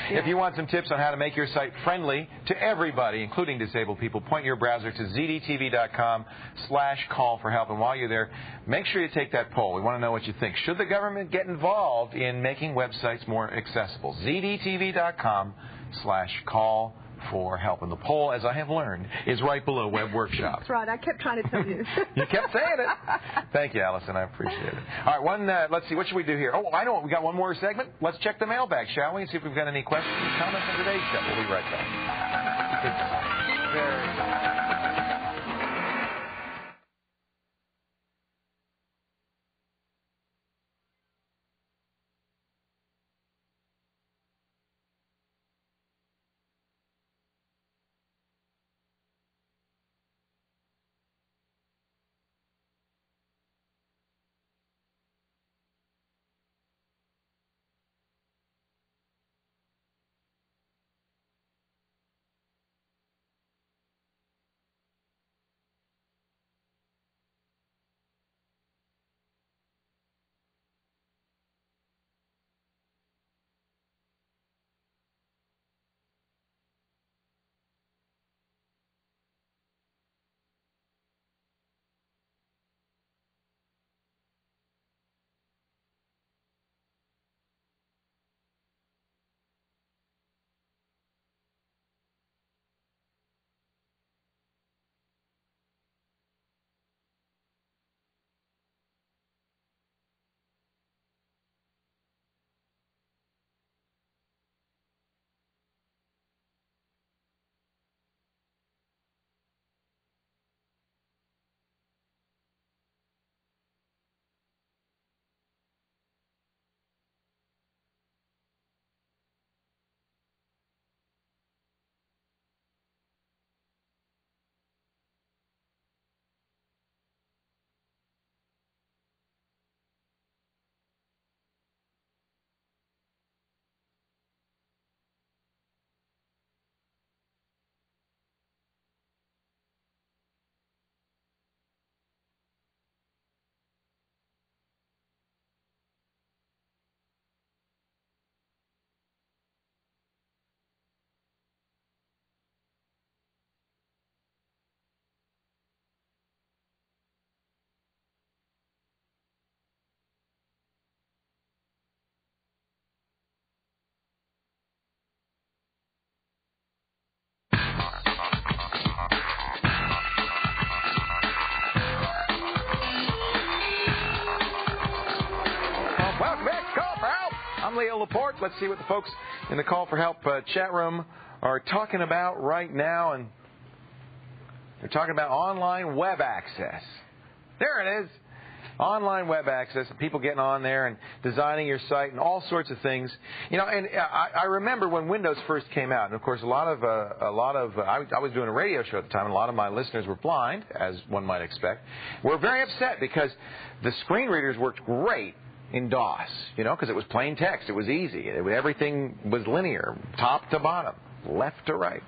If you want some tips on how to make your site friendly to everybody, including disabled people, point your browser to ZDTV.com/call for help. And while you're there, make sure you take that poll. We want to know what you think. Should the government get involved in making websites more accessible? ZDTV.com/call for help. And the poll, as I have learned, is right below Web Workshop. That's right. I kept trying to tell you. You kept saying it. Thank you, Allison. I appreciate it. All right, let's see. What should we do here? Oh, I know. We got one more segment. Let's check the mailbag, shall we? And see if we've got any questions or comments on today's show. We'll be right back. Leo Laporte. Let's see what the folks in the Call for Help chat room are talking about right now. And they're talking about online web access. There it is. Online web access, and people getting on there and designing your site and all sorts of things. You know, and I remember when Windows first came out, and of course I was doing a radio show at the time, and a lot of my listeners were blind, as one might expect. We're very upset because the screen readers worked great in DOS, you know, because it was plain text. It was easy. Everything was linear, top to bottom, left to right.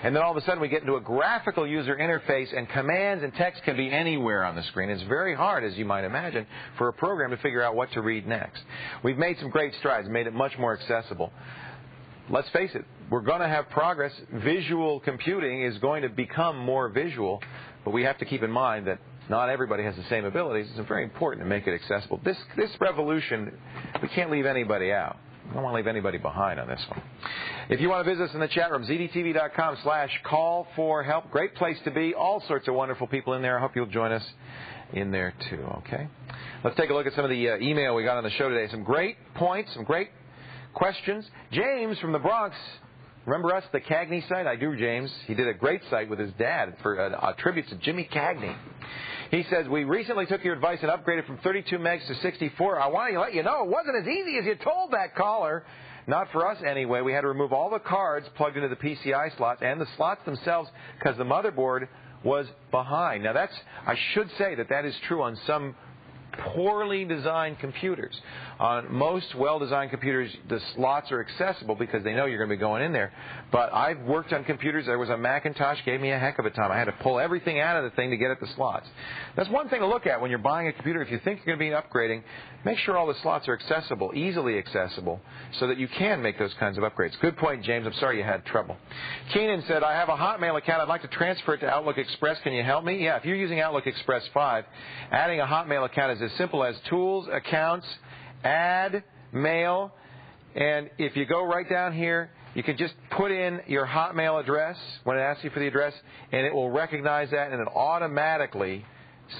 And then all of a sudden we get into a graphical user interface, and commands and text can be anywhere on the screen. It's very hard, as you might imagine, for a program to figure out what to read next. We've made some great strides, made it much more accessible. Let's face it, we're going to have progress. Visual computing is going to become more visual, but we have to keep in mind that not everybody has the same abilities. It's very important to make it accessible. This revolution, we can't leave anybody out. I don't want to leave anybody behind on this one. If you want to visit us in the chat room, ZDTV.com/call4help. Great place to be. All sorts of wonderful people in there. I hope you'll join us in there, too, okay? Let's take a look at some of the email we got on the show today. Some great points, some great questions. James from the Bronx. Remember us, the Cagney site? I do, James. He did a great site with his dad for a tribute to Jimmy Cagney. He says, we recently took your advice and upgraded from 32 megs to 64. I want to let you know it wasn't as easy as you told that caller. Not for us anyway. We had to remove all the cards plugged into the PCI slots and the slots themselves because the motherboard was behind. Now, I should say that is true on some poorly designed computers. On most well-designed computers, the slots are accessible because they know you're going to be going in there. But I've worked on computers. There was a Macintosh, gave me a heck of a time. I had to pull everything out of the thing to get at the slots. That's one thing to look at when you're buying a computer. If you think you're going to be upgrading, make sure all the slots are accessible, easily accessible, so that you can make those kinds of upgrades. Good point, James. I'm sorry you had trouble. Keenan said, I have a Hotmail account. I'd like to transfer it to Outlook Express. Can you help me? Yeah, if you're using Outlook Express 5, adding a Hotmail account is as simple as Tools, Accounts, Add, Mail, and if you go right down here, you can just put in your Hotmail address when it asks you for the address, and it will recognize that, and it'll automatically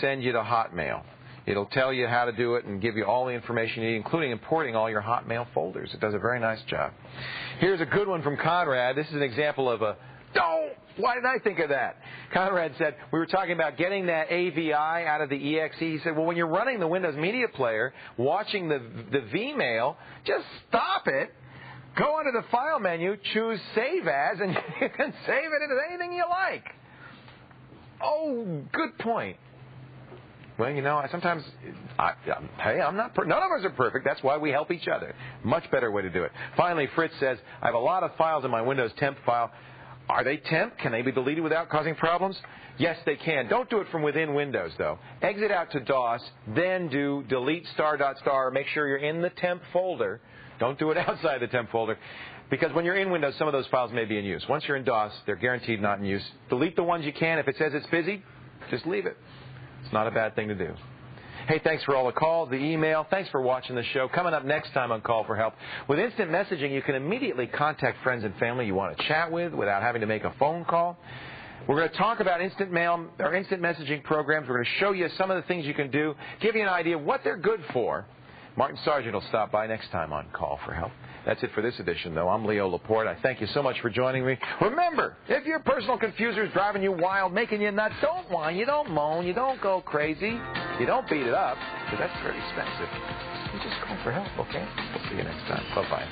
send you to Hotmail. It'll tell you how to do it and give you all the information you need, including importing all your Hotmail folders. It does a very nice job. Here's a good one from Conrad. This is an example of why didn't I think of that? Conrad said, we were talking about getting that AVI out of the EXE. He said, well, when you're running the Windows Media Player, watching the Vmail, just stop it, go under the File menu, choose Save As, and you can save it into anything you like. Oh, good point. Well, you know, sometimes, none of us are perfect. That's why we help each other. Much better way to do it. Finally, Fritz says, I have a lot of files in my Windows temp file. Are they temp? Can they be deleted without causing problems? Yes, they can. Don't do it from within Windows, though. Exit out to DOS, then do delete ***. Make sure you're in the temp folder. Don't do it outside the temp folder. Because when you're in Windows, some of those files may be in use. Once you're in DOS, they're guaranteed not in use. Delete the ones you can. If it says it's busy, just leave it. It's not a bad thing to do. Hey, thanks for all the calls, the email. Thanks for watching the show. Coming up next time on Call for Help. With instant messaging, you can immediately contact friends and family you want to chat with without having to make a phone call. We're going to talk about instant mail or instant messaging programs. We're going to show you some of the things you can do, give you an idea of what they're good for. Martin Sargent will stop by next time on Call for Help. That's it for this edition, though. I'm Leo Laporte. I thank you so much for joining me. Remember, if your personal confuser is driving you wild, making you nuts, don't whine, you don't moan, you don't go crazy, you don't beat it up, because that's very expensive. You just call for help, okay? We'll see you next time. Bye-bye.